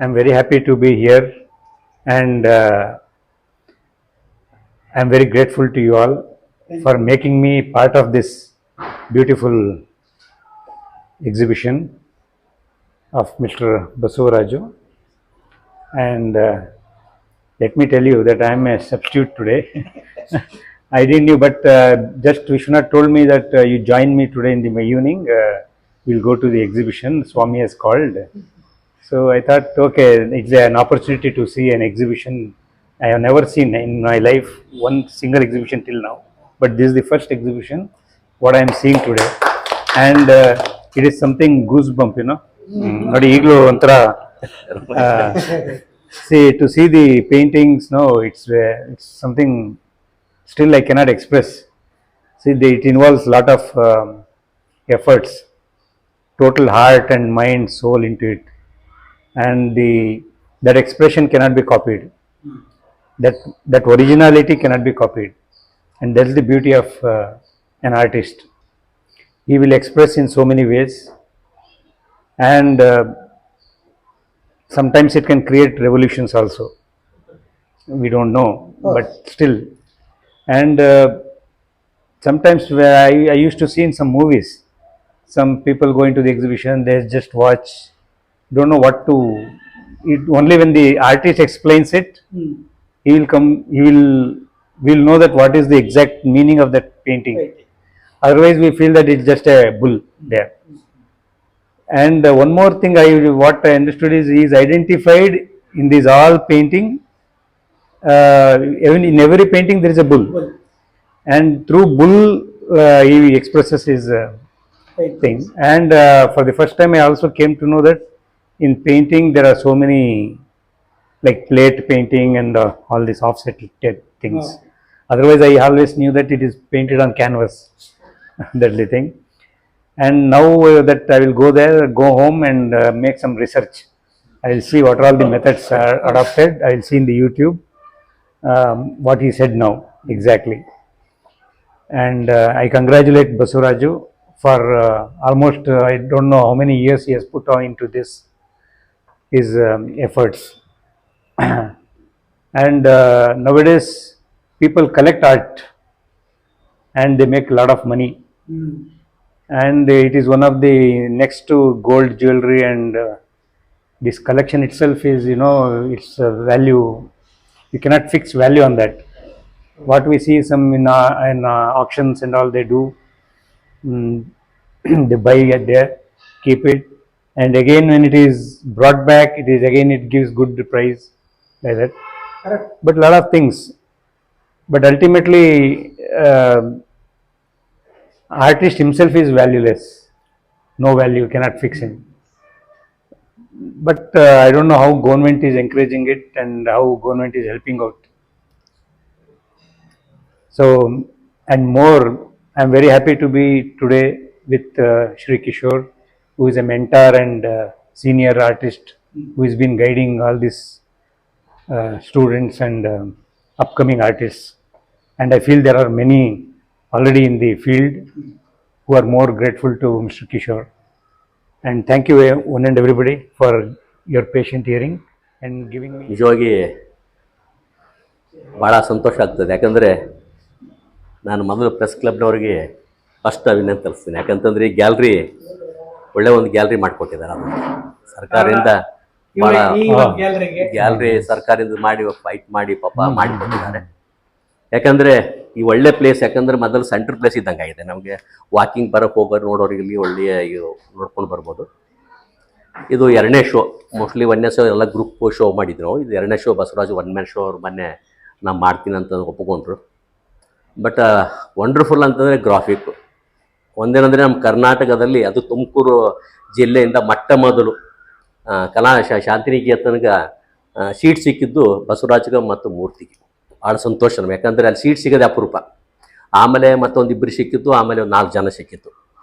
I'm very happy to be here, and I'm very grateful to you all for making me part of this beautiful exhibition of Mr. Basavaraju. And let me tell you that I'm a substitute today. I didn't know, but just Vishwanath told me that you join me today in the evening. We'll go to the exhibition. Swami has called. So I thought, okay, it's an opportunity to see an exhibition. I have never seen in my life one single exhibition till now, but this is the first exhibition what I am seeing today, and it is something goosebump, ನೋಡಿ ಈಗಲೂ ಒಂಥರ to see the paintings. No, it's something still I cannot express. See, it involves lot of efforts, total heart and mind, soul into it, and that expression cannot be copied. That originality cannot be copied, and that's the beauty of an artist. He will express in so many ways, and sometimes it can create revolutions also. We don't know, but still. And sometimes where I used to see in some movies, some people go into the exhibition, they just watch, don't know what to. Only when the artist explains it, he will come. We'll know that what is the exact meaning of that painting. Otherwise, we feel that it's just a bull there. And one more thing, what I understood is he is identified in this all painting. Even in every painting there is a bull, and through bull he expresses his thing. And for the first time I also came to know that in painting there are so many, like plate painting and all these offset things. Otherwise I always knew that it is painted on canvas. That's the thing. And now that I will go there, go home and make some research. I will see what are all the methods are adopted. I will see in the YouTube what he said now exactly. And I congratulate Basavaraju for almost I don't know how many years he has put on into this, his efforts. And nowadays people collect art and they make a lot of money. And it is one of the next to gold jewelry, and this collection itself is, it's value. You cannot fix value on that. What we see some in auctions and all, they do, they buy it there, keep it, and again when it is brought back, it gives good price, like that. Correct. But a lot of things, but ultimately artist himself is valueless. No value, cannot fix him. But I don't know how government is encouraging it and how government is helping out. So, and more, I'm very happy to be today with Shri Kishore, who is a mentor and senior artist who has been guiding all these students and upcoming artists. And I feel there are many already in the field who are more grateful to Mr. Kishore. And thank you one and everybody for your patient hearing and giving me. ನಿಜವಾಗಿ ಭಾಳ ಸಂತೋಷ ಆಗ್ತದೆ. ಯಾಕಂದರೆ ನಾನು ಮೊದಲು press ಕ್ಲಬ್ನವ್ರಿಗೆ first ಅಭಿನಂದನೆ ತರಿಸ್ತೀನಿ. ಯಾಕಂತಂದರೆ ಈ gallery ಒಳ್ಳೆ ಒಂದು ಗ್ಯಾಲ್ರಿ ಮಾಡಿಕೊಟ್ಟಿದ್ದಾರೆ. ಅದು ಸರ್ಕಾರದಿಂದ ಭಾಳ ಗ್ಯಾಲ್ರಿ ಸರ್ಕಾರದಿಂದ ಮಾಡಿ ಫೈಟ್ ಮಾಡಿ ಪಾಪ ಮಾಡಿಕೊಟ್ಟಿದ್ದಾರೆ. ಯಾಕಂದರೆ ಈ ಒಳ್ಳೆ ಪ್ಲೇಸ್, ಯಾಕಂದರೆ ಮೊದಲು ಸೆಂಟ್ರ್ ಪ್ಲೇಸ್ ಇದ್ದಂಗೆ ಆಗಿದೆ ನಮಗೆ. ವಾಕಿಂಗ್ ಬರೋಕ್ಕೆ ಹೋಗೋರು ನೋಡೋರಿಗೆ ಒಳ್ಳೆಯ ನೋಡ್ಕೊಂಡು ಬರ್ಬೋದು. ಇದು ಎರಡನೇ ಶೋ, ಮೋಸ್ಟ್ಲಿ ಒಂದನೇ ಶೋ ಎಲ್ಲ ಗ್ರೂಪ್ ಶೋ ಮಾಡಿದ್ರು. ಇದು ಎರಡನೇ show. Basavaraju one man show ಅವ್ರು ಮೊನ್ನೆ ನಾನು ಮಾಡ್ತೀನಿ ಅಂತ ಒಪ್ಪಿಕೊಂಡ್ರು. ಬಟ್ ವಂಡರ್ಫುಲ್ ಅಂತಂದರೆ ಗ್ರಾಫಿಕ್ಕು ಒಂದೇನಂದರೆ ನಮ್ಮ ಕರ್ನಾಟಕದಲ್ಲಿ, ಅದು ತುಮಕೂರು ಜಿಲ್ಲೆಯಿಂದ ಮೊಟ್ಟ ಮೊದಲು ಕಲಾ ಶಾಂತಿನಿಕೇತನಗೆ ಸೀಟ್ ಸಿಕ್ಕಿದ್ದು ಬಸವರಾಜ್ಗೆ ಮತ್ತು ಮೂರ್ತಿಗೆ. ಭಾಳ ಸಂತೋಷ ನಮ್ಗೆ. ಯಾಕಂದರೆ ಅಲ್ಲಿ ಸೀಟ್ ಸಿಗೋದೇ ಅಪರೂಪ. ಆಮೇಲೆ ಮತ್ತೊಂದಿಬ್ಬರು ಸಿಕ್ಕಿತ್ತು, ಆಮೇಲೆ ಒಂದು 4 ಜನ ಸಿಕ್ಕಿತ್ತು.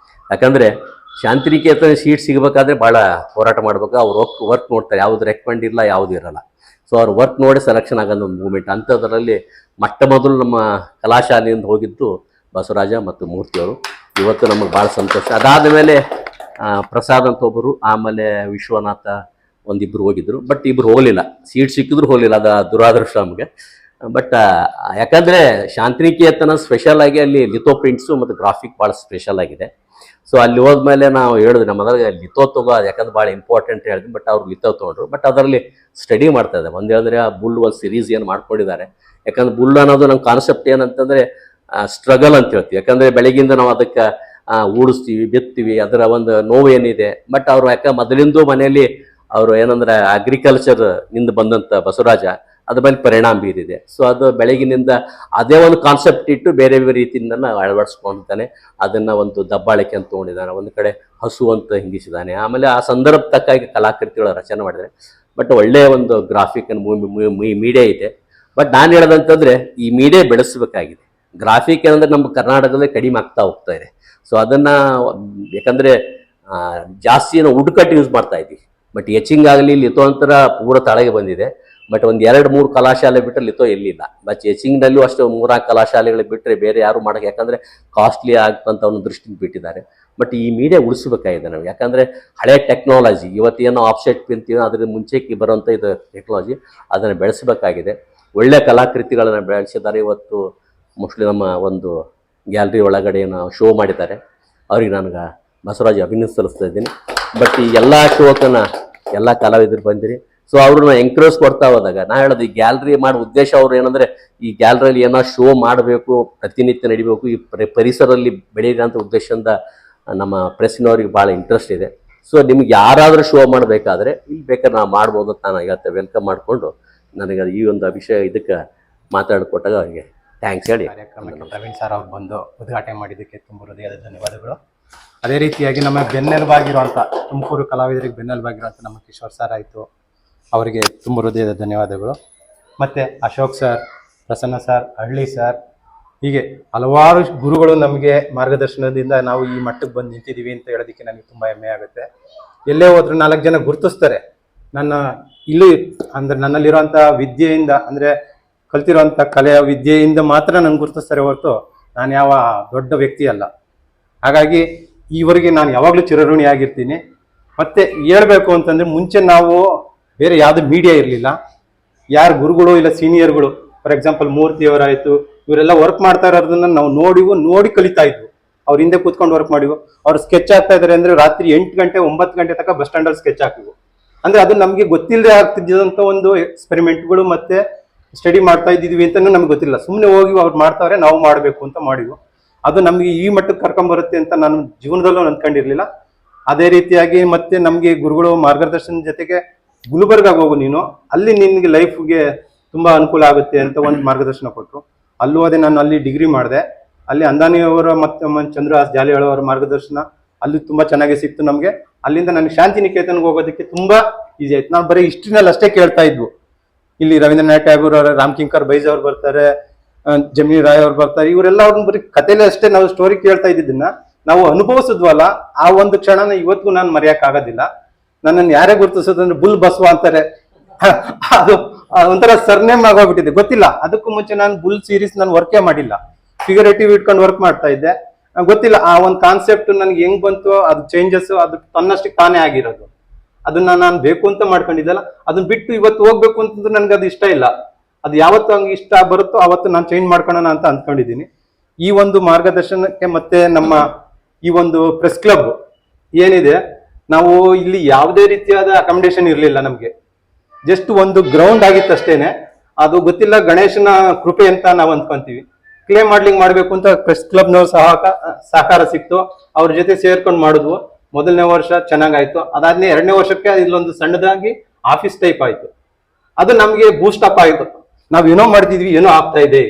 ಯಾಕಂದರೆ ಶಾಂತಿನಿಕೇತನ ಸೀಟ್ ಸಿಗಬೇಕಾದ್ರೆ ಭಾಳ ಹೋರಾಟ ಮಾಡಬೇಕು. ಅವ್ರು ವರ್ಕ್ ನೋಡ್ತಾರೆ, ಯಾವುದು ರೆಕಮೆಂಡ್ ಇಲ್ಲ, ಯಾವುದು ಇರೋಲ್ಲ. ಸೊ ಅವ್ರು ವರ್ಕ್ ನೋಡಿ ಸೆಲೆಕ್ಷನ್ ಆಗೋದು ಒಂದು ಮೂಮೆಂಟ್. ಅಂಥದ್ರಲ್ಲಿ ಮೊಟ್ಟ ಮೊದಲು ನಮ್ಮ ಕಲಾಶಾಲೆಯಿಂದ ಹೋಗಿದ್ದು ಬಸವರಾಜ ಮತ್ತು ಮೂರ್ತಿಯವರು. ಇವತ್ತು ನಮಗೆ ಭಾಳ ಸಂತೋಷ. ಅದಾದ ಮೇಲೆ ಪ್ರಸಾದ್ ಅಂತ ಒಬ್ಬರು, ಆಮೇಲೆ ವಿಶ್ವನಾಥ, ಒಂದಿಬ್ಬರು ಹೋಗಿದ್ರು, ಬಟ್ ಇಬ್ರು ಹೋಗಲಿಲ್ಲ. ಸೀಟ್ ಸಿಕ್ಕಿದ್ರು ಹೋಗಲಿಲ್ಲ, ಅದು ದುರಾದೃಷ್ಟ ನಮಗೆ. ಬಟ್ ಯಾಕಂದರೆ ಶಾಂತಿನಿಕೇತನ ಸ್ಪೆಷಲ್ ಆಗಿ ಅಲ್ಲಿ ಲಿಥೋ ಪ್ರಿಂಟ್ಸು ಮತ್ತು ಗ್ರಾಫಿಕ್ ಭಾಳ ಸ್ಪೆಷಲ್ ಆಗಿದೆ. ಸೊ ಅಲ್ಲಿ ಹೋದ್ಮೇಲೆ ನಾವು ಹೇಳಿದ್ವಿ ನಮ್ಮ ಅದ್ರಾಗ ಲಿಥೋ ತಗೋ, ಅದು ಯಾಕಂದ್ರೆ ಭಾಳ ಇಂಪಾರ್ಟೆಂಟ್ ಹೇಳಿದ್ವಿ. ಬಟ್ ಅವ್ರು ಲಿಥೋ ತೊಗೊಂಡ್ರು. ಬಟ್ ಅದರಲ್ಲಿ ಸ್ಟಡಿ ಮಾಡ್ತಾ ಇದ್ದಾರೆ. ಒಂದು ಹೇಳಿದ್ರೆ ಆ ಬುಲ್ ಒಂದು ಸಿರೀಸ್ ಏನು ಮಾಡ್ಕೊಂಡಿದ್ದಾರೆ. ಯಾಕಂದ್ರೆ ಬುಲ್ ಅನ್ನೋದು ನಮ್ಮ ಕಾನ್ಸೆಪ್ಟ್ ಏನಂತಂದರೆ ಸ್ಟ್ರಗಲ್ ಅಂತ ಹೇಳ್ತೀವಿ. ಯಾಕಂದರೆ ಬೆಳಗಿಂದ ನಾವು ಅದಕ್ಕೆ ಊಡಿಸ್ತೀವಿ, ಬಿತ್ತೀವಿ, ಅದರ ಒಂದು ನೋವು ಏನಿದೆ. ಬಟ್ ಅವರು ಯಾಕೆ ಮೊದಲಿಂದ ಮನೆಯಲ್ಲಿ ಅವರು ಏನಂದ್ರೆ ಅಗ್ರಿಕಲ್ಚರ್ ನಿಂದ ಬಂದಂಥ ಬಸವರಾಜ ಅದ್ರ ಮೇಲೆ ಪರಿಣಾಮ ಬೀರಿದೆ. ಸೊ ಅದು ಬೆಳಗಿನಿಂದ ಅದೇ ಒಂದು ಕಾನ್ಸೆಪ್ಟ್ ಇಟ್ಟು ಬೇರೆ ಬೇರೆ ರೀತಿಯಿಂದ ಅಳವಡಿಸ್ಕೊತಾನೆ. ಅದನ್ನು ಒಂದು ದಬ್ಬಾಳಿಕೆ ಅಂತ ತೊಗೊಂಡಿದ್ದಾನೆ, ಒಂದು ಕಡೆ ಹಸು ಅಂತ ಹಿಂಗಿಸಿದ್ದಾನೆ. ಆಮೇಲೆ ಆ ಸಂದರ್ಭ ತಕ್ಕಾಗಿ ಕಲಾಕೃತಿಗಳ ರಚನೆ ಮಾಡಿದ್ದಾರೆ. ಬಟ್ ಒಳ್ಳೆಯ ಒಂದು ಗ್ರಾಫಿಕ್ ಮೀಡಿಯಾ ಇದೆ. ಬಟ್ ನಾನು ಹೇಳೋದಂತಂದರೆ ಈ ಮೀಡಿಯಾ ಬೆಳೆಸಬೇಕಾಗಿದೆ. ಗ್ರಾಫಿಕ್ ಏನಂದ್ರೆ ನಮ್ಮ ಕರ್ನಾಟಕದಲ್ಲಿ ಕಡಿಮೆ ಆಗ್ತಾ ಹೋಗ್ತಾ ಇದೆ. ಸೊ ಅದನ್ನು ಯಾಕಂದರೆ ಜಾಸ್ತಿ ನಾವು ಉಡ್ಕಟ್ಟು ಯೂಸ್ ಮಾಡ್ತಾ ಇದ್ದೀವಿ. ಬಟ್ ಎಚಿಂಗ್ ಆಗಲಿ ಲಿಥೋ ಅಂತರ ಪೂರ ತಳಗೆ ಬಂದಿದೆ. ಬಟ್ ಒಂದು 2-3 ಕಲಾಶಾಲೆ ಬಿಟ್ಟರೆ ಲಿಥೋ ಎಲ್ಲಿಲ್ಲ. ಬಟ್ ಎಚಿಂಗ್ನಲ್ಲೂ ಅಷ್ಟು 3-4 ಕಲಾಶಾಲೆಗಳು ಬಿಟ್ಟರೆ ಬೇರೆ ಯಾರು ಮಾಡೋಕ್ಕೆ, ಯಾಕಂದರೆ ಕಾಸ್ಟ್ಲಿ ಆಗ್ತಂತ ಒಂದು ದೃಷ್ಟಿಗೆ ಬಿಟ್ಟಿದ್ದಾರೆ. ಬಟ್ ಈ ಮೀಡಿಯಾ ಉಳಿಸ್ಬೇಕಾಗಿದೆ ನಾವು. ಯಾಕಂದರೆ ಹಳೆ ಟೆಕ್ನಾಲಜಿ ಇವತ್ತೇನೋ ಆಫ್ಸೆಟ್ ಅಂತೀವಿ, ಅದ್ರ ಮುಂಚೆಗೆ ಬರೋಂಥ ಇದು ಟೆಕ್ನಾಲಜಿ ಅದನ್ನು ಬೆಳೆಸಬೇಕಾಗಿದೆ. ಒಳ್ಳೆಯ ಕಲಾಕೃತಿಗಳನ್ನು ಬೆಳೆಸಿದ್ದಾರೆ. ಇವತ್ತು ಮೋಸ್ಟ್ಲಿ ನಮ್ಮ ಒಂದು ಗ್ಯಾಲರಿ ಒಳಗಡೆ ಶೋ ಮಾಡಿದ್ದಾರೆ. ಅವ್ರಿಗೆ ನನಗೆ ಬಸವರಾಜ್ ಅಭಿನಂದನೆ ಸಲ್ಲಿಸ್ತಾ ಇದ್ದೀನಿ. ಬಟ್ ಈ ಎಲ್ಲ ಶೋಕನ್ನು ಎಲ್ಲ ಕಲಾವಿದರು ಬಂದಿರಿ. ಸೊ ಅವ್ರನ್ನ ಎಂಕರೇಜ್ ಕೊಡ್ತಾ ಹೋದಾಗ ನಾ ಹೇಳೋದು, ಈ ಗ್ಯಾಲರಿ ಮಾಡೋ ಉದ್ದೇಶ ಅವ್ರು ಏನಂದರೆ ಈ ಗ್ಯಾಲರಿಯಲ್ಲಿ ಏನೋ ಶೋ ಮಾಡಬೇಕು, ಪ್ರತಿನಿತ್ಯ ನಡಿಬೇಕು, ಈ ಪರಿಸರದಲ್ಲಿ ಬೆಳೀಲಿ ಅಂತ ಉದ್ದೇಶದಿಂದ ನಮ್ಮ ಪ್ರೆಸ್ಸಿನವ್ರಿಗೆ ಭಾಳ ಇಂಟ್ರೆಸ್ಟ್ ಇದೆ. ಸೊ ನಿಮ್ಗೆ ಯಾರಾದರೂ ಶೋ ಮಾಡಬೇಕಾದ್ರೆ ಇಲ್ಲಿ ಬೇಕಾದ್ರೆ ನಾವು ಮಾಡ್ಬೋದು ಅಂತ ನಾನು ಇವತ್ತು ವೆಲ್ಕಮ್ ಮಾಡಿಕೊಂಡು ನನಗೆ ಈ ಒಂದು ವಿಷಯ ಇದಕ್ಕೆ ಮಾತಾಡಿಕೊಟ್ಟಾಗ ಅವರಿಗೆ ಥ್ಯಾಂಕ್ಸ್ ಹೇಳಿ ಕಾರ್ಯಕ್ರಮಕ್ಕೆ ಪ್ರವೀಣ್ ಸರ್ ಅವ್ರು ಬಂದು ಉದ್ಘಾಟನೆ ಮಾಡಿದ್ದಕ್ಕೆ ತುಂಬ ಹೃದಯದ ಧನ್ಯವಾದಗಳು. ಅದೇ ರೀತಿಯಾಗಿ ನಮ್ಮ ಬೆನ್ನೆಲುಬಾಗಿರುವಂಥ ತುಮಕೂರು ಕಲಾವಿದರಿಗೆ ಬೆನ್ನೆಲುಬಾಗಿರುವಂಥ ನಮ್ಮ ಕಿಶೋರ್ ಸರ್ ಆಯಿತು, ಅವರಿಗೆ ತುಂಬ ಹೃದಯದ ಧನ್ಯವಾದಗಳು. ಮತ್ತು ಅಶೋಕ್ ಸರ್, ಪ್ರಸನ್ನ ಸರ್, ಹಳ್ಳಿ ಸರ್, ಹೀಗೆ ಹಲವಾರು ಗುರುಗಳು ನಮಗೆ ಮಾರ್ಗದರ್ಶನದಿಂದ ನಾವು ಈ ಮಟ್ಟಕ್ಕೆ ಬಂದು ನಿಂತಿದ್ದೀವಿ ಅಂತ ಹೇಳೋದಕ್ಕೆ ನನಗೆ ತುಂಬ ಹೆಮ್ಮೆ ಆಗುತ್ತೆ. ಎಲ್ಲೇ ಹೋದ್ರೂ 4 ಜನ ಗುರುತಿಸ್ತಾರೆ. ಇಲ್ಲಿ ಅಂದರೆ ನನ್ನಲ್ಲಿರುವಂಥ ವಿದ್ಯೆಯಿಂದ, ಅಂದರೆ ಕಲ್ತಿರುವಂಥ ಕಲೆಯ ವಿದ್ಯೆಯಿಂದ ಮಾತ್ರ ನನಗೆ ಗುರುತಿಸ್ತಾರೆ ಹೊರತು ನಾನು ಯಾವ ದೊಡ್ಡ ವ್ಯಕ್ತಿ ಅಲ್ಲ. ಹಾಗಾಗಿ ಈವರೆಗೆ ನಾನು ಯಾವಾಗಲೂ ಚಿರಋಣಿಯಾಗಿರ್ತೀನಿ. ಮತ್ತು ಹೇಳ್ಬೇಕು ಅಂತಂದರೆ ಮುಂಚೆ ನಾವು ಬೇರೆ ಯಾವುದೇ ಮೀಡಿಯಾ ಇರಲಿಲ್ಲ. ಯಾರು ಗುರುಗಳು ಇಲ್ಲ ಸೀನಿಯರ್ಗಳು, ಫಾರ್ ಎಕ್ಸಾಂಪಲ್ ಮೂರ್ತಿಯವರಾಯಿತು, ಇವರೆಲ್ಲ ವರ್ಕ್ ಮಾಡ್ತಾ ಇರೋದನ್ನ ನಾವು ನೋಡಿ ಕಲಿತಾ ಇದ್ವು. ಅವ್ರ ಹಿಂದೆ ಕೂತ್ಕೊಂಡು ವರ್ಕ್ ಮಾಡಿವು. ಅವ್ರು ಸ್ಕೆಚ್ ಆಗ್ತಾ ಇದ್ದಾರೆ ಅಂದರೆ ರಾತ್ರಿ 8 ಗಂಟೆ 9 ಗಂಟೆ ತನಕ ಬಸ್ ಸ್ಟ್ಯಾಂಡಲ್ಲಿ ಸ್ಕೆಚ್ ಹಾಕಿವು. ಅಂದರೆ ಅದು ನಮಗೆ ಗೊತ್ತಿಲ್ಲದೆ ಆಗ್ತಿದ್ದಂಥ ಒಂದು ಎಕ್ಸ್ಪೆರಿಮೆಂಟ್ಗಳು ಮತ್ತು ಸ್ಟಡಿ ಮಾಡ್ತಾ ಇದ್ದಿದ್ವಿ ಅಂತಲೂ ನಮ್ಗೆ ಗೊತ್ತಿಲ್ಲ. ಸುಮ್ಮನೆ ಹೋಗಿ ಅವ್ರು ಮಾಡ್ತಾವ್ರೆ, ನಾವು ಮಾಡಬೇಕು ಅಂತ ಮಾಡಿವು. ಅದು ನಮಗೆ ಈ ಮಟ್ಟಕ್ಕೆ ಕರ್ಕೊಂಬರುತ್ತೆ ಅಂತ ನಾನು ಜೀವನದಲ್ಲೂ ಅಂದ್ಕೊಂಡಿರ್ಲಿಲ್ಲ. ಅದೇ ರೀತಿಯಾಗಿ ಮತ್ತೆ ನಮಗೆ ಗುರುಗಳು ಮಾರ್ಗದರ್ಶನ ಜೊತೆಗೆ ಗುಲ್ಬರ್ಗಾಗೆ ಹೋಗು ನೀನು, ಅಲ್ಲಿ ನಿನಗೆ ಲೈಫ್ಗೆ ತುಂಬ ಅನುಕೂಲ ಆಗುತ್ತೆ ಅಂತ ಒಂದು ಮಾರ್ಗದರ್ಶನ ಕೊಟ್ಟರು. ಅಲ್ಲೂ ಅದೇ ನಾನು ಅಲ್ಲಿ ಡಿಗ್ರಿ ಮಾಡಿದೆ. ಅಲ್ಲಿ ಅಂದಾನಿಯವರ ಮತ್ತು ಚಂದ್ರಹಾಸ್ ಜಾಲಿಯಾಳ ಅವರ ಮಾರ್ಗದರ್ಶನ ಅಲ್ಲಿ ತುಂಬ ಚೆನ್ನಾಗಿ ಸಿಕ್ತು ನಮಗೆ. ಅಲ್ಲಿಂದ ನನಗೆ ಶಾಂತಿನಿಕೇತನ್ಗೆ ಹೋಗೋದಕ್ಕೆ ತುಂಬ ಈಸಿ ಆಯ್ತು. ನಾವು ಬರೀ ಹಿಸ್ಟ್ರಿನಲ್ಲಿ ಅಷ್ಟೇ ಕೇಳ್ತಾ ಇದ್ವು. ಇಲ್ಲಿ ರವೀಂದ್ರನಾಥ್ ಟ್ಯಾಗೂರ್ ಅವರ, ರಾಮ್ಕಿಂಕರ್ ಬೈಜ್ ಅವ್ರು ಬರ್ತಾರೆ, ಜಮಿನಿ ರಾಯ್ ಅವ್ರು ಬರ್ತಾರೆ, ಇವರೆಲ್ಲ ಅವ್ರನ್ನ ಬರೀ ಕಥೆಲೇ ಅಷ್ಟೇ ನಾವು ಸ್ಟೋರಿ ಕೇಳ್ತಾ ಇದ್ದಿದ್ದನ್ನ ನಾವು ಅನುಭವಿಸಿದ್ವಲ್ಲ, ಆ ಒಂದು ಕ್ಷಣನ ಇವತ್ತಿಗೂ ನಾನು ಮರೆಯೋಕ್ಕಾಗೋದಿಲ್ಲ. ನನ್ನನ್ನು ಯಾರೇ ಗುರುತಿಸೋದಂದ್ರೆ ಬುಲ್ ಬಸವ ಅಂತಾರೆ. ಅದು ಒಂಥರ ಸರ್ನೇಮ್ ಆಗೋಗ್ಬಿಟ್ಟಿದೆ, ಗೊತ್ತಿಲ್ಲ. ಅದಕ್ಕೂ ಮುಂಚೆ ನಾನು ಬುಲ್ ಸೀರೀಸ್ ನಾನು ವರ್ಕೇ ಮಾಡಿಲ್ಲ, ಫಿಗರೇಟಿವ್ ಇಟ್ಕೊಂಡು ವರ್ಕ್ ಮಾಡ್ತಾ ಇದ್ದೆ. ಗೊತ್ತಿಲ್ಲ ಆ ಒಂದು ಕಾನ್ಸೆಪ್ಟ್ ನನ್ಗೆ ಹೆಂಗ್ ಬಂತು, ಅದು ಚೇಂಜಸ್ ಅದು ತನ್ನಷ್ಟಕ್ಕೆ ತಾನೇ ಆಗಿರೋದು. ಅದನ್ನ ನಾನು ಬೇಕು ಅಂತ ಮಾಡ್ಕೊಂಡಿದ್ದಲ್ಲ, ಅದನ್ನ ಬಿಟ್ಟು ಇವತ್ತು ಹೋಗ್ಬೇಕು ಅಂತಂದ್ರೆ ನನ್ಗೆ ಅದು ಇಷ್ಟ ಇಲ್ಲ. ಅದು ಯಾವತ್ತು ಹಂಗೆ ಇಷ್ಟ ಬರುತ್ತೋ ಅವತ್ತು ನಾನು ಚೇಂಜ್ ಮಾಡ್ಕೊಳ್ಳೋಣ ಅಂತ ಅಂದ್ಕೊಂಡಿದ್ದೀನಿ. ಈ ಒಂದು ಮಾರ್ಗದರ್ಶನಕ್ಕೆ ಮತ್ತೆ ನಮ್ಮ ಈ ಒಂದು ಪ್ರೆಸ್ ಕ್ಲಬ್ ಏನಿದೆ, ನಾವು ಇಲ್ಲಿ ಯಾವುದೇ ರೀತಿಯಾದ ಅಕಾಮಿಡೇಷನ್ ಇರಲಿಲ್ಲ ನಮಗೆ. ಜಸ್ಟ್ ಒಂದು ಗ್ರೌಂಡ್ ಆಗಿತ್ತಷ್ಟೇನೆ. ಅದು ಗೊತ್ತಿಲ್ಲ, ಗಣೇಶನ ಕೃಪೆ ಅಂತ ನಾವು ಅಂದ್ಕೊಂತೀವಿ. ಕ್ಲೇ ಮಾಡ್ಲಿಂಗ್ ಮಾಡಬೇಕು ಅಂತ ಪ್ರೆಸ್ ಕ್ಲಬ್ನವ್ರು ಸಹಕಾರ ಸಿಕ್ತು. ಅವ್ರ ಜೊತೆ ಸೇರ್ಕೊಂಡು ಮಾಡಿದ್ವು. 1ನೇ ವರ್ಷ ಚೆನ್ನಾಗಾಯ್ತು. ಅದಾದ್ಮೇಲೆ 2ನೇ ವರ್ಷಕ್ಕೆ ಇಲ್ಲೊಂದು ಸಣ್ಣದಾಗಿ ಆಫೀಸ್ ಟೈಪ್ ಆಯ್ತು. ಅದು ನಮಗೆ ಬೂಸ್ಟ್ ಅಪ್ ಆಯ್ತು. ನಾವ್ ಏನೋ ಮಾಡ್ತಿದ್ವಿ, ಏನೋ ಆಗ್ತಾ ಇದೆ,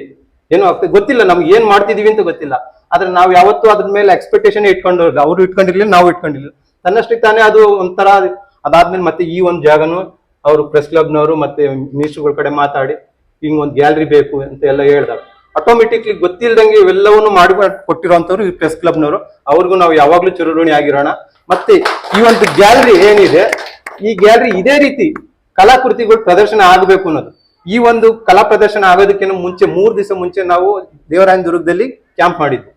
ಏನೋ ಆಗ್ತದೆ ಗೊತ್ತಿಲ್ಲ, ನಮ್ಗೆ ಏನ್ ಮಾಡ್ತಿದೀವಿ ಅಂತ ಗೊತ್ತಿಲ್ಲ. ಆದ್ರೆ ನಾವು ಯಾವತ್ತೂ ಅದ್ರ ಮೇಲೆ ಎಕ್ಸ್ಪೆಕ್ಟೇಷನ್ ಇಟ್ಕೊಂಡು, ಅವ್ರು ಇಟ್ಕೊಂಡಿರ್ಲಿಲ್ಲ, ನಾವು ಇಟ್ಕೊಂಡಿರ್ಲಿಲ್ಲ. ತನ್ನಷ್ಟಕ್ಕೆ ತಾನೇ ಅದು ಒಂಥರ. ಅದಾದ್ಮೇಲೆ ಮತ್ತೆ ಈ ಒಂದು ಜಾಗನು ಅವರು ಪ್ರೆಸ್ ಕ್ಲಬ್ನವರು ಮತ್ತೆ ಮಿನಿಸ್ಟ್ರುಗಳ ಕಡೆ ಮಾತಾಡಿ ಹಿಂಗ್ ಒಂದು ಗ್ಯಾಲರಿ ಬೇಕು ಅಂತ ಎಲ್ಲ ಹೇಳ್ದಾಗ ಆಟೋಮೆಟಿಕ್ಲಿ ಗೊತ್ತಿಲ್ದಂಗೆ ಇವೆಲ್ಲವನ್ನು ಮಾಡಿ ಕೊಟ್ಟಿರೋಂಥವ್ರು ಈ ಪ್ರೆಸ್ ಕ್ಲಬ್ನವರು. ಅವ್ರಿಗೂ ನಾವು ಯಾವಾಗ್ಲೂ ಚಿರಋಣಿ ಆಗಿರೋಣ. ಮತ್ತೆ ಈ ಒಂದು ಗ್ಯಾಲರಿ ಏನಿದೆ, ಈ ಗ್ಯಾಲರಿ ಇದೇ ರೀತಿ ಕಲಾಕೃತಿಗಳು ಪ್ರದರ್ಶನ ಆಗಬೇಕು ಅನ್ನೋದು. ಈ ಒಂದು ಕಲಾ ಪ್ರದರ್ಶನ ಆಗೋದಕ್ಕಿಂತ ಮುಂಚೆ 3 ದಿವಸ ಮುಂಚೆ ನಾವು ದೇವರಾಯನದುರ್ಗದಲ್ಲಿ ಕ್ಯಾಂಪ್ ಮಾಡಿದ್ವಿ.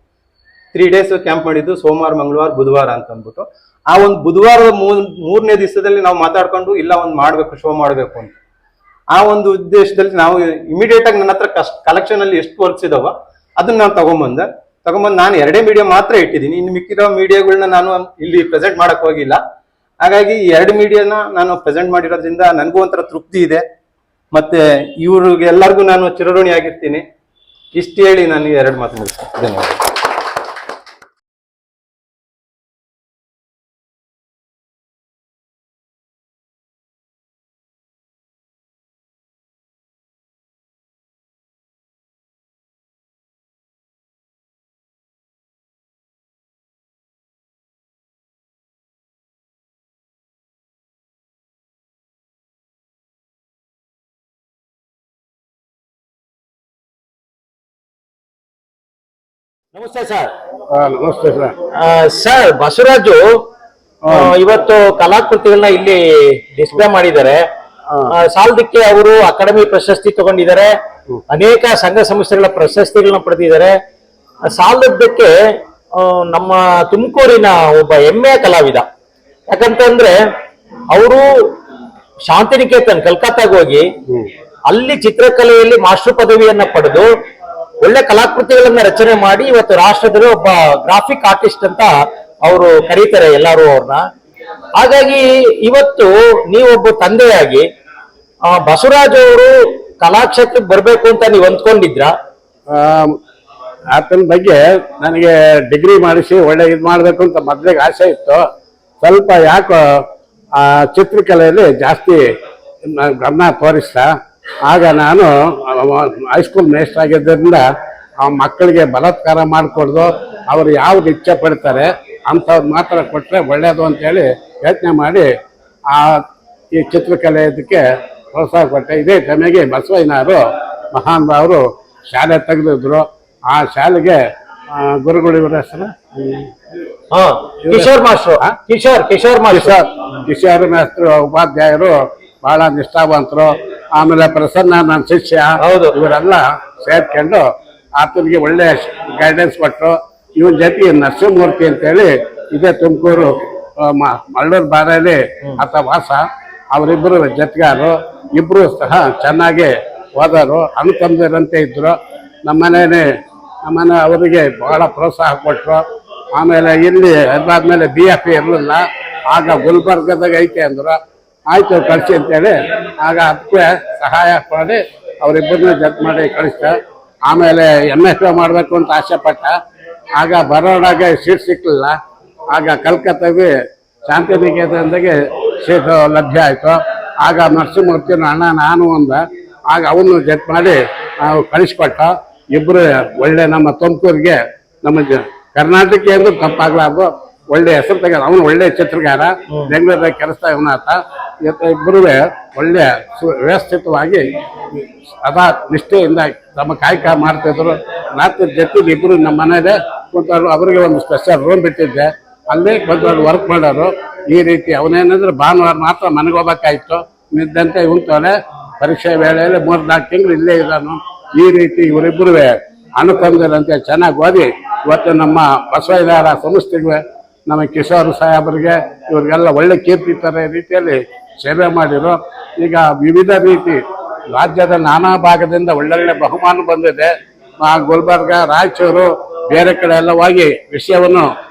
3 days ಕ್ಯಾಂಪ್ ಮಾಡಿದ್ದು ಸೋಮವಾರ, ಮಂಗಳವಾರ, ಬುಧವಾರ ಅಂತ ಅಂದ್ಬಿಟ್ಟು. ಆ ಒಂದು ಬುಧವಾರದ ಮೂರನೇ ದಿವಸದಲ್ಲಿ ನಾವು ಮಾತಾಡ್ಕೊಂಡು ಇಲ್ಲ ಒಂದು ಮಾಡ್ಬೇಕು, ಶೋ ಮಾಡ್ಬೇಕು ಅಂತ. ಆ ಒಂದು ಉದ್ದೇಶದಲ್ಲಿ ನಾವು ಇಮಿಡಿಯೇಟ್ ಆಗಿ ನನ್ನ ಹತ್ರ ಕಲೆಕ್ಷನ್ ಅಲ್ಲಿ ಎಷ್ಟು ವರ್ಕ್ಸ್ ಇದಾವ ಅದನ್ನ ನಾನು ತಗೊಂಬಂದು ನಾನು 2 ಮೀಡಿಯಾ ಮಾತ್ರ ಇಟ್ಟಿದ್ದೀನಿ. ಇನ್ನು ಮಿಕ್ಕಿರೋ ಮೀಡಿಯಾಗಳನ್ನ ನಾನು ಇಲ್ಲಿ ಪ್ರೆಸೆಂಟ್ ಮಾಡಕ್ ಹೋಗಿಲ್ಲ. ಹಾಗಾಗಿ ಈ 2 ಮೀಡಿಯಾನ ನಾನು ಪ್ರೆಸೆಂಟ್ ಮಾಡಿರೋದ್ರಿಂದ ನನಗೂ ಒಂಥರ ತೃಪ್ತಿ ಇದೆ. ಮತ್ತೆ ಇವ್ರಿಗೆ ಎಲ್ಲರಿಗೂ ನಾನು ಚಿರಋಣಿ ಆಗಿರ್ತೀನಿ. ಇಷ್ಟು ಹೇಳಿ ನಾನು 2 ಮಾತು ಮುಗಿಸ್ತೀನಿ. ಧನ್ಯವಾದ. ನಮಸ್ತೆ ಸರ್. ನಮಸ್ತೆ ಸರ್. ಸರ್, ಬಸವರಾಜು ಇವತ್ತು ಕಲಾಕೃತಿಗಳನ್ನ ಇಲ್ಲಿ ಡಿಸ್ಪ್ಲೇ ಮಾಡಿದ್ದಾರೆ. ಸಾಲದಕ್ಕೆ ಅವರು ಅಕಾಡೆಮಿ ಪ್ರಶಸ್ತಿ ತಗೊಂಡಿದ್ದಾರೆ, ಅನೇಕ ಸಂಘ ಸಂಸ್ಥೆಗಳ ಪ್ರಶಸ್ತಿಗಳನ್ನ ಪಡೆದಿದ್ದಾರೆ. ಸಾಲದಕ್ಕೆ ನಮ್ಮ ತುಮಕೂರಿನ ಒಬ್ಬ ಹೆಮ್ಮೆಯ ಕಲಾವಿದ. ಯಾಕಂತಂದ್ರೆ ಅವರು ಶಾಂತಿನಿಕೇತನ್ ಕಲ್ಕತ್ತಾಗ ಹೋಗಿ ಅಲ್ಲಿ ಚಿತ್ರಕಲೆಯಲ್ಲಿ ಮಾಸ್ಟರ್ ಪದವಿಯನ್ನ ಪಡೆದು ಒಳ್ಳೆ ಕಲಾಕೃತಿಗಳನ್ನ ರಚನೆ ಮಾಡಿ ಇವತ್ತು ರಾಷ್ಟ್ರದಲ್ಲಿ ಒಬ್ಬ ಗ್ರಾಫಿಕ್ ಆರ್ಟಿಸ್ಟ್ ಅಂತ ಅವರು ಕರೀತಾರೆ ಎಲ್ಲರೂ ಅವ್ರನ್ನ. ಹಾಗಾಗಿ ಇವತ್ತು ನೀವೊಬ್ಬ ತಂದೆಯಾಗಿ ಬಸವರಾಜ್ ಅವರು ಕಲಾಕ್ಷೇತ್ರಕ್ಕೆ ಬರ್ಬೇಕು ಅಂತ ನೀವು ಅಂದ್ಕೊಂಡಿದ್ರ? ಆತನ ಬಗ್ಗೆ ನನಗೆ ಡಿಗ್ರಿ ಮಾಡಿಸಿ ಒಳ್ಳೆ ಇದು ಮಾಡಬೇಕು ಅಂತ ಮೊದಲಿಗೆ ಆಸೆ ಇತ್ತು. ಸ್ವಲ್ಪ ಯಾಕೋ ಆ ಚಿತ್ರಕಲೆಯಲ್ಲಿ ಜಾಸ್ತಿ ಗಮನ ತೋರಿಸ್ತಾ. ಆಗ ನಾನು ಹೈಸ್ಕೂಲ್ ಮೇಸ್ಟ್ ಆಗಿದ್ದರಿಂದ ಆ ಮಕ್ಕಳಿಗೆ ಬಲಾತ್ಕಾರ ಮಾಡಿಕೊಡ್ದು ಅವರು ಯಾವ್ದು ಇಚ್ಛೆ ಪಡ್ತಾರೆ ಅಂಥವ್ರು ಮಾತ್ರ ಕೊಟ್ಟರೆ ಒಳ್ಳೆಯದು ಅಂತೇಳಿ ಯೋಚನೆ ಮಾಡಿ ಈ ಚಿತ್ರಕಲೆ ಇದಕ್ಕೆ ಪ್ರೋತ್ಸಾಹ ಕೊಟ್ಟೆ. ಇದೇ ಟೈಮಿಗೆ ಬಸವಯ್ಯನವರು ಮಹಾನ್ ಅವರು ಶಾಲೆ ತೆಗೆದಿದ್ರು. ಆ ಶಾಲೆಗೆ ಗುರುಗಳು ಇವರ ಹೆಸರು ಕಿಶೋರ್ ಮಾಸ್ಟ್ರು. ಕಿಶೋರ್ ಮಾಸ್ಟ್ರು ಉಪಾಧ್ಯಾಯರು ಬಹಳ ನಿಷ್ಠಾವಂತರು. ಆಮೇಲೆ ಪ್ರಸನ್ನ ನನ್ನ ಶಿಷ್ಯ, ಇವರೆಲ್ಲ ಸೇರ್ಕೊಂಡು ಆತನಿಗೆ ಒಳ್ಳೆ ಗೈಡೆನ್ಸ್ ಕೊಟ್ಟರು. ಇವನ್ ಜೊತೆ ನರಸಿಂಹಮೂರ್ತಿ ಅಂತೇಳಿ ಇದೇ ತುಮಕೂರು ಮಳ್ಳೂರು ಬಾರಲ್ಲಿ ಆತ ವಾಸ. ಅವರಿಬ್ಬರು ಜೊತೆಗಾರರು, ಇಬ್ರು ಸಹ ಚೆನ್ನಾಗಿ ಓದೋರು, ಅನುಕಂದರಂತೆ ಇದ್ರು. ನಮ್ಮನೆ ಅವರಿಗೆ ಬಹಳ ಪ್ರೋತ್ಸಾಹ ಕೊಟ್ಟರು. ಆಮೇಲೆ ಇಲ್ಲಿ ಅದಾದ್ಮೇಲೆ BFA ಇರಲಿಲ್ಲ. ಆಗ ಗುಲ್ಬರ್ಗದಾಗ ಐತೆ ಅಂದ್ರು. ಆಯ್ತು ಕಳಿಸಿ ಅಂತೇಳಿ ಆಗ ಅದಕ್ಕೆ ಸಹಾಯ ಮಾಡಿ ಅವರಿಬ್ಬರನ್ನ ಜತ್ ಮಾಡಿ ಕಳಿಸ್ತ. ಆಮೇಲೆ MFA ಮಾಡಬೇಕು ಅಂತ ಆಸೆ ಪಟ್ಟ. ಆಗ ಬರೋಣಾಗೆ ಸೀಟ್ ಸಿಕ್ಕಲಿಲ್ಲ. ಆಗ ಕಲ್ಕತ್ತಾಗೆ ಶಾಂತಿನಿಕೇತನದಾಗೆ ಸೀಟ್ ಲಭ್ಯ ಆಯಿತು. ಆಗ ನರಸಿಂಹಮೂರ್ತಿನ ಅಣ್ಣ ನಾನು ಅಂದ. ಆಗ ಅವನು ಜತ್ ಮಾಡಿ ನಾವು ಕಳಿಸ್ಕೊಟ್ಟ. ಇಬ್ಬರು ಒಳ್ಳೆ ನಮ್ಮ ತುಮಕೂರಿಗೆ ನಮ್ಮ ಕರ್ನಾಟಕ ಎಂದು ತಪ್ಪಾಗಲಾರ್ದು ಒಳ್ಳೆ ಹೆಸರು ತೆಗೆದ. ಅವನು ಒಳ್ಳೆ ಚಿತ್ರಗಾರ, ಬೆಂಗಳೂರಾಗ ಕೆಲಸ ಇವನಾತ. ಇಬ್ಬರೂ ಒಳ್ಳೆ ವ್ಯವಸ್ಥಿತವಾಗಿ ಸದಾ ನಿಷ್ಠೆಯಿಂದ ನಮ್ಮ ಕಾಯಕ ಮಾಡ್ತಿದ್ರು. ರಾತ್ರಿ ಜೊತೆಲಿ ಇಬ್ಬರು ನಮ್ಮ ಮನೇಲೆ ಕೂತವ್ರು. ಅವರಿಗೆ ಒಂದು ಸ್ಪೆಷಲ್ ರೂಮ್ ಬಿಟ್ಟಿದ್ದೆ, ಅಲ್ಲೇ ಬಂದು ವರ್ಕ್ ಮಾಡೋರು. ಈ ರೀತಿ ಅವನೇನಂದ್ರೆ ಭಾನುವಾರ ಮಾತ್ರ ಮನೆಗೆ ಹೋಗ್ಬೇಕಾಯ್ತು. ನಿದ್ದಂತೆ ಉಂಟವನೆ ಪರೀಕ್ಷೆ ವೇಳೆಯಲ್ಲಿ 3-4 ತಿಂಗಳು ಇಲ್ಲೇ ಇದ್ದಾನು. ಈ ರೀತಿ ಇವರಿಬ್ಬರು ಅನುಕಂದರಂತೆ ಚೆನ್ನಾಗಿ ಓದಿ ಇವತ್ತು ನಮ್ಮ ಬಸವಯ್ಯನವರ ಸಂಸ್ಥೆಗೆ ನಮ್ಮ ಕಿಶೋರ್ ಸಾಹೇಬರಿಗೆ ಇವ್ರಿಗೆಲ್ಲ ಒಳ್ಳೆ ಕೀರ್ತಿ ತರ ರೀತಿಯಲ್ಲಿ ಸೇವೆ ಮಾಡಿರು. ಈಗ ವಿವಿಧ ರೀತಿ ರಾಜ್ಯದ ನಾನಾ ಭಾಗದಿಂದ ಒಳ್ಳೊಳ್ಳೆ ಬಹುಮಾನ ಬಂದಿದೆ. ಗುಲ್ಬರ್ಗ, ರಾಯಚೂರು, ಬೇರೆ ಕಡೆ ಎಲ್ಲ ಹೋಗಿ ವಿಷಯವನ್ನು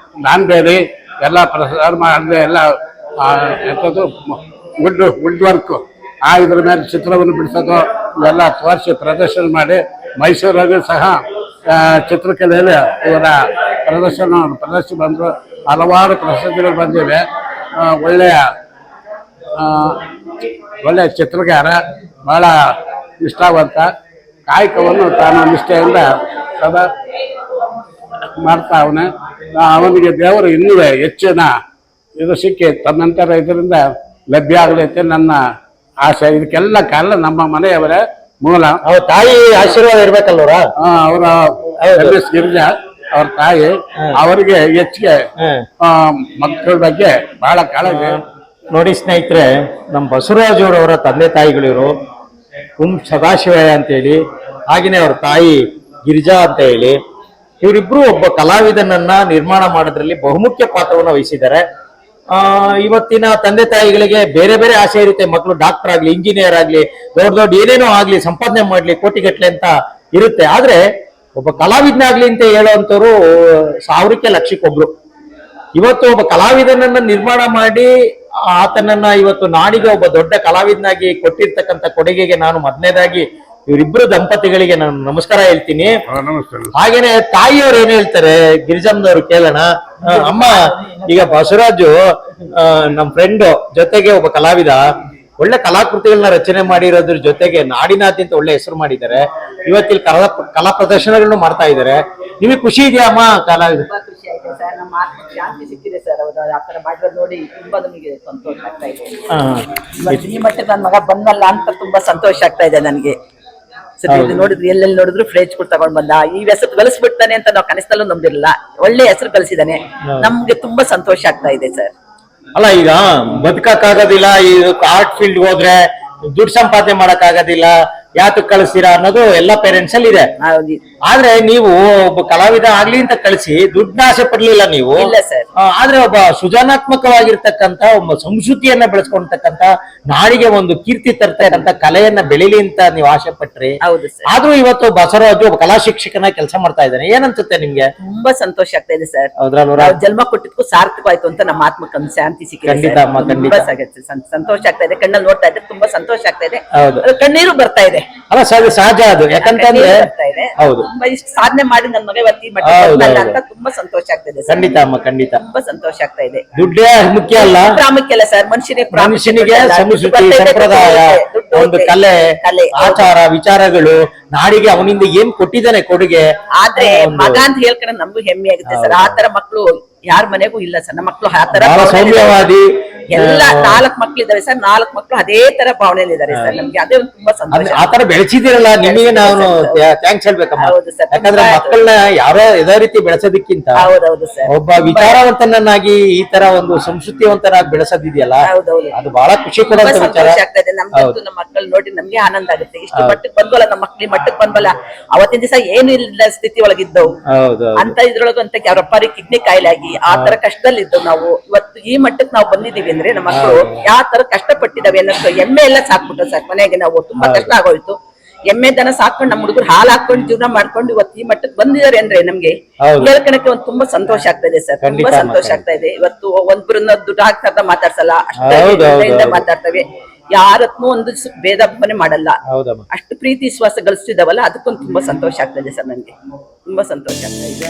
ನಾನ್ಬೇರಿ ಎಲ್ಲ ಪ್ರಸಾರ ಮಾಡಿದೆ. ಎಲ್ಲ ಎಂಥದ್ದು ವುಡ್ ವರ್ಕ್ ಇದ್ರ ಮೇಲೆ ಚಿತ್ರವನ್ನು ಬಿಡಿಸೋದು ಇವೆಲ್ಲ ತೋರಿಸಿ ಪ್ರದರ್ಶನ ಮಾಡಿ ಮೈಸೂರಾಗೂ ಸಹ ಚಿತ್ರಕಲೆಯಲ್ಲಿ ಇವರ ಪ್ರದರ್ಶನ ಬಂದರು. ಹಲವಾರು ಪ್ರಶಸ್ತಿಗಳು ಬಂದಿವೆ. ಒಳ್ಳೆಯ ಚಿತ್ರಗಾರ, ಬಹಳ ನಿಷ್ಠಾವಂತ, ಕಾಯಕವನ್ನು ತಾನು ನಿಷ್ಠೆಯಿಂದ ಸದಾ ಮಾಡ್ತಾ ಅವನಿಗೆ ದೇವರು ಇನ್ನೂ ಹೆಚ್ಚಿನ ಇದು ಸಿಕ್ಕಿ ತನ್ನಂತರ ಇದರಿಂದ ಲಭ್ಯ ಆಗಲೈತೆ ನನ್ನ ಆಸೆ. ಇದಕ್ಕೆಲ್ಲ ಕಾರಣ ನಮ್ಮ ಮನೆಯವರೇ ಮೂಲ. ಅವ್ರ ತಾಯಿ ಆಶೀರ್ವಾದ ಇರ್ಬೇಕಲ್ವರ? ಅವರ MS ಗಿರಿಜಾ ಅವ್ರ ತಾಯಿ. ಅವರಿಗೆ ಹೆಚ್ಚಿಗೆ ಮಕ್ಕಳ ಬಗ್ಗೆ ಬಹಳ ಕಾಳಜಿ. ನೋಡಿ ಸ್ನೇಹಿತರೆ, ನಮ್ಮ ಬಸವರಾಜರವರ ತಂದೆ ತಾಯಿಗಳಿವರು ಸದಾಶಿವಯ್ಯ ಅಂತೇಳಿ, ಹಾಗೆಯೇ ಅವ್ರ ತಾಯಿ ಗಿರಿಜಾ ಅಂತ ಹೇಳಿ. ಇವರಿಬ್ರು ಒಬ್ಬ ಕಲಾವಿದನನ್ನ ನಿರ್ಮಾಣ ಮಾಡೋದ್ರಲ್ಲಿ ಬಹುಮುಖ್ಯ ಪಾತ್ರವನ್ನು ವಹಿಸಿದ್ದಾರೆ. ಇವತ್ತಿನ ತಂದೆ ತಾಯಿಗಳಿಗೆ ಬೇರೆ ಬೇರೆ ಆಸೆ ಇರುತ್ತೆ, ಮಕ್ಕಳು ಡಾಕ್ಟರ್ ಆಗ್ಲಿ, ಇಂಜಿನಿಯರ್ ಆಗ್ಲಿ, ದೊಡ್ಡ ದೊಡ್ಡ ಏನೇನೋ ಆಗ್ಲಿ, ಸಂಪಾದನೆ ಮಾಡ್ಲಿ, ಕೋಟಿಗಟ್ಲೆ ಅಂತ ಇರುತ್ತೆ. ಆದ್ರೆ ಒಬ್ಬ ಕಲಾವಿದನಾಗ್ಲಿ ಅಂತ ಹೇಳುವಂತವ್ರು ಸಾವಿರಕ್ಕೆ ಲಕ್ಷಕ್ಕೊಬ್ರು. ಇವತ್ತು ಒಬ್ಬ ಕಲಾವಿದನನ್ನ ನಿರ್ಮಾಣ ಮಾಡಿ ಆತನನ್ನ ಇವತ್ತು ನಾಡಿಗೆ ಒಬ್ಬ ದೊಡ್ಡ ಕಲಾವಿದನಾಗಿ ಕೊಟ್ಟಿರ್ತಕ್ಕಂಥ ಕೊಡುಗೆಗೆ ನಾನು ಮೊದಲನೇದಾಗಿ ಇವರಿಬ್ಬರು ದಂಪತಿಗಳಿಗೆ ನಾನು ನಮಸ್ಕಾರ ಹೇಳ್ತೀನಿ. ನಮಸ್ತೆ. ಹಾಗೇನೆ ತಾಯಿಯವ್ರು ಏನ್ ಹೇಳ್ತಾರೆ ಗಿರಿಜಮ್ಮನವ್ರು ಕೇಳೋಣ. ಅಮ್ಮ, ಈಗ ಬಸವರಾಜು ನಮ್ ಫ್ರೆಂಡ್ ಜೊತೆಗೆ ಒಬ್ಬ ಕಲಾವಿದ, ಒಳ್ಳೆ ಕಲಾಕೃತಿಗಳನ್ನ ರಚನೆ ಮಾಡಿರೋದ್ರ ಜೊತೆಗೆ ನಾಡಿನಾದ್ಯಂತ ಒಳ್ಳೆ ಹೆಸರು ಮಾಡಿದ್ದಾರೆ. ಇವತ್ತಿಲ್ಲಿ ಕಲಾ ಪ್ರದರ್ಶನಗಳನ್ನು ಮಾಡ್ತಾ ಇದ್ದಾರೆ. ನಿಮಗೆ ಖುಷಿ ಇದೆಯಾ ಅಮ್ಮ? ಕಲಾವಿದ ತುಂಬಾ ಖುಷಿ ಆಯ್ತು ಸರ್. ನಮ್ಮ ಆತ್ಮಕ್ಕೆ ಶಾಂತಿ ಸಿಕ್ಕಿದೆ ಸರ್. ಅವರು ಆ ತರ ಮಾಡಿರೋದು ನೋಡಿ ತುಂಬಾ ನಮಗೆ ಸಂತೋಷ ಆಗ್ತಾ ಇದೆ. ಇವತ್ತು ಈ ಮಟ್ಟಕ್ಕೆ ನನ್ನ ಮಗ ಬಂದಲ್ಲ ಅಂತ ತುಂಬಾ ಸಂತೋಷ ಆಗ್ತಾ ಇದೆ ನನಗೆ. ಸರ್ ಇದು ನೋಡಿದ್ರು, ಎಲ್ಲೆಲ್ಲಿ ನೋಡಿದ್ರು ಫ್ರೇಜ್ಗಳು ತಗೊಂಡ್ ಬಂದ. ಈ ಹೆಸರು ಗಳಿಸ್ಬಿಡ್ತಾನೆ ಅಂತ ನಾವು ಕನಸಲ್ಲೂ ನಂಬಿರಲಿಲ್ಲ. ಒಳ್ಳೆ ಹೆಸರು ಗಳಿಸಿದಾನೆ. ನಮ್ಗೆ ತುಂಬಾ ಸಂತೋಷ ಆಗ್ತಾ ಇದೆ ಸರ್. ಅಲ್ಲ, ಈಗ ಬದುಕಕ್ಕಾಗೋದಿಲ್ಲ, ಈ ಆರ್ಟ್ ಫೀಲ್ಡ್ ಹೋದ್ರೆ ದುಡ್ಡು ಸಂಪಾದನೆ ಮಾಡಕ್ ಆಗೋದಿಲ್ಲ, ಯಾತಕ್ ಕಳಿಸ್ತೀರಾ ಅನ್ನೋದು ಎಲ್ಲ ಪೇರೆಂಟ್ಸ್ ಅಲ್ಲಿ ಇದೆ. ಆದ್ರೆ ನೀವು ಒಬ್ಬ ಕಲಾವಿದ ಆಗ್ಲಿ ಅಂತ ಕಳಿಸಿ ದುಡ್ಡನ್ನ ಆಸೆ ಪಡ್ಲಿಲ್ಲ ನೀವು. ಇಲ್ಲ ಸರ್. ಆದ್ರೆ ಒಬ್ಬ ಸೃಜನಾತ್ಮಕವಾಗಿರ್ತಕ್ಕಂತ ಒಬ್ಬ ಸಂಸ್ಕೃತಿಯನ್ನ ಬೆಳೆಸ್ಕೊಂಡತಕ್ಕಂತ, ನಾಡಿಗೆ ಒಂದು ಕೀರ್ತಿ ತರ್ತಕ್ಕಂತ ಕಲೆಯನ್ನ ಬೆಳಿಲಿ ಅಂತ ನೀವು ಆಸೆ ಪಟ್ರಿ. ಹೌದು ಸರ್. ಆದ್ರೂ ಇವತ್ತು ಬಸವರಾಜು ಒಬ್ಬ ಕಲಾ ಶಿಕ್ಷಕನ ಕೆಲಸ ಮಾಡ್ತಾ ಇದ್ದಾನೆ. ಏನನ್ಸುತ್ತೆ ನಿಮ್ಗೆ? ತುಂಬಾ ಸಂತೋಷ ಆಗ್ತಾ ಇದೆ ಸರ್. ಹೌದ್ರಲ್ವ? ನಾವು ಜನ್ಮ ಕೊಟ್ಟಿದ್ಕು ಸಾರ್ಥಕವಾಯ್ತು ಅಂತ ನಮ್ಮ ಆತ್ಮಕ್ಕೆ ಶಾಂತಿ ಸಿಕ್ಕಿದೆ. ಖಂಡಿತ ಅಮ್ಮ, ಖಂಡಿತ. ತುಂಬಾ ಸಂತೋಷ ಆಗ್ತಾ ಇದೆ. ಕಣ್ಣಲ್ಲಿ ನೋಡ್ತಾ ಇದ್ರೆ ತುಂಬಾ ಸಂತೋಷ ಆಗ್ತಾ ಇದೆ. ಹೌದು. ಕಣ್ಣೀರು ಬರ್ತಾ ಇದೆ. ಅಲ್ಲ, ಸಹಜ ಅದು. ಯಾಕಂತಂದ್ರೆ ಹೌದು, ತುಂಬಾ ಇಷ್ಟು ಸಾಧನೆ ಮಾಡಿ ನನ್ನ ಮಗ ಇವತ್ತು ಈ ಮಟ್ಟ ಅಂತ ತುಂಬಾ ಸಂತೋಷ ಆಗ್ತಿದೆ ಸರ್. ಖಂಡಿತ ಅಮ್ಮ, ಖಂಡಿತ. ತುಂಬಾ ಸಂತೋಷ ಆಗ್ತಾ ಇದೆ. ದುಡ್ಡೇ ಮುಖ್ಯ ಅಲ್ಲ, ಪ್ರಾಮುಖ್ಯ ಅಲ್ಲ ಸರ್. ಮನುಷ್ಯನಿಗೆ ಸಂಸ್ಕೃತಿ, ಸಂಪ್ರದಾಯ, ಒಂದು ಕಲೆ, ಆಚಾರ, ವಿಚಾರಗಳು, ನಾಡಿಗೆ ಅವನಿಂದ ಏನ್ ಕೊಟ್ಟಿದ್ದಾನೆ ಕೊಡುಗೆ. ಆದ್ರೆ ಮಗ ಅಂತ ಹೇಳ್ಕೊಂಡ್ರೆ ನಮಗೂ ಹೆಮ್ಮೆ ಆಗುತ್ತೆ ಸರ್. ಆ ತರ ಮಕ್ಕಳು ಯಾರ ಮನೆಗೂ ಇಲ್ಲ ಸರ್. ನಮ್ಮ ಮಕ್ಕಳು ಆ ತರ ಸೌಮ್ಯವಾದಿ ಎಲ್ಲ 4 ಮಕ್ಳಿದಾವೆ ಸರ್. 4 ಮಕ್ಳು ಅದೇ ತರ ಭಾವನೆಯಲ್ಲಿ ಇದಾರೆ ಸರ್. ನಮ್ಗೆ ಅದೇ ಒಂದು ತುಂಬಾ ಸಂತೋಷ. ಆತರ ಬೆಳೆಸಿದಿರಲ್ಲ, ನಿಮಗೆ ನಾನು ಥ್ಯಾಂಕ್ಸ್ ಹೇಳ್ಬೇಕಮ್ಮ. ಯಾಕಂದ್ರೆ ಮಕ್ಕಳನ್ನ ಯಾರೋ ಇದೇ ರೀತಿ ಬೆಳೆಸೋದಕ್ಕಿಂತ ಹೌದೌದು ಸರ್, ಒಬ್ಬ ವಿಚಾರವಂತನನ್ನಾಗಿ ಈ ತರ ಒಂದು ಸಂಸ್ಕೃತಿವಂತನಾಗಿ ಬೆಳೆಸೋದಿದೆಯಲ್ಲ, ಅದು ಬಹಳ ಖುಷಿ ಕೊಡುವಂತ ವಿಚಾರ. ಆಗ್ತಾ ಇದೆ ನಮ್ಗಂತೂ. ನಮ್ಮ ಮಕ್ಕಳು ನೋಡಿ ನಮ್ಗೆ ಆನಂದ ಆಗುತ್ತೆ. ಇಷ್ಟು ಮಟ್ಟಕ್ಕೆ ಬಂದ್ವಲ್ಲ ನಮ್ಮ ಮಕ್ಳು, ಮಟ್ಟಕ್ಕೆ ಬಂದ್ವಲ್ಲ. ಅವತ್ತಿನ ದಿವಸ ಏನು ಇಲ್ಲ ಸ್ಥಿತಿ ಒಳಗಿದ್ದವು ಅಂತ ಇದ್ರೊಳಗು ಅಂತ ಅವ್ರ ಅಪ್ಪರಿಗೆ ಕಿಡ್ನಿ ಕಾಯಿಲೆ ಆಗಿ ಆ ತರ ಕಷ್ಟದಲ್ಲಿದ್ದವು ನಾವು. ಇವತ್ತು ಈ ಮಟ್ಟಕ್ಕೆ ನಾವು ಬಂದಿದ್ದೀವಿ ಅಂದ್ರೆ ನಮ್ಮ ಮಕ್ಕಳು ಯಾವ ತರ ಕಷ್ಟಪಟ್ಟಿದಾವೆ ಅನ್ನೋದು ಎಮ್ಮೆ ಎಲ್ಲ ಸಾಕ್ಬಿಟ್ಟು ಸರ್. ಮನೆಗೆ ನಾವು ತುಂಬಾ ಕಷ್ಟ ಆಗೋಯ್ತು. ಎಮ್ಮೆ ದನ ಸಾಕೊಂಡು ನಮ್ಮ ಹುಡುಗರು ಹಾಲು ಹಾಕೊಂಡು ಜೀವನ ಮಾಡ್ಕೊಂಡು ಇವತ್ತು ಈ ಮಟ್ಟಕ್ಕೆ ಬಂದಿದ್ದಾರೆ ಅಂದ್ರೆ ನಮ್ಗೆ ಹೇಳ್ಕೊಳಕ್ಕೆ ಒಂದು ತುಂಬಾ ಸಂತೋಷ ಆಗ್ತಾ ಇದೆ ಸರ್. ತುಂಬಾ ಸಂತೋಷ ಆಗ್ತಾ ಇದೆ. ಇವತ್ತು ಒಬ್ಬರನ್ನ ದುಡ್ಡು ಹಾಕ್ತಾ ಮಾತಾಡ್ಸಲ್ಲ, ಅಷ್ಟೇ ಮಾತಾಡ್ತೇವೆ. ಯಾರತ್ನೂ ಒಂದು ಭೇದ ಭಾವನೆ ಮಾಡಲ್ಲ. ಅಷ್ಟು ಪ್ರೀತಿ ವಿಶ್ವಾಸ ಗಳಿಸ್ತಿದಾವಲ್ಲ, ಅದಕ್ಕೊಂದು ತುಂಬಾ ಸಂತೋಷ ಆಗ್ತಾ ಇದೆ ಸರ್. ನನ್ಗೆ ತುಂಬಾ ಸಂತೋಷ ಆಗ್ತಾ ಇದೆ.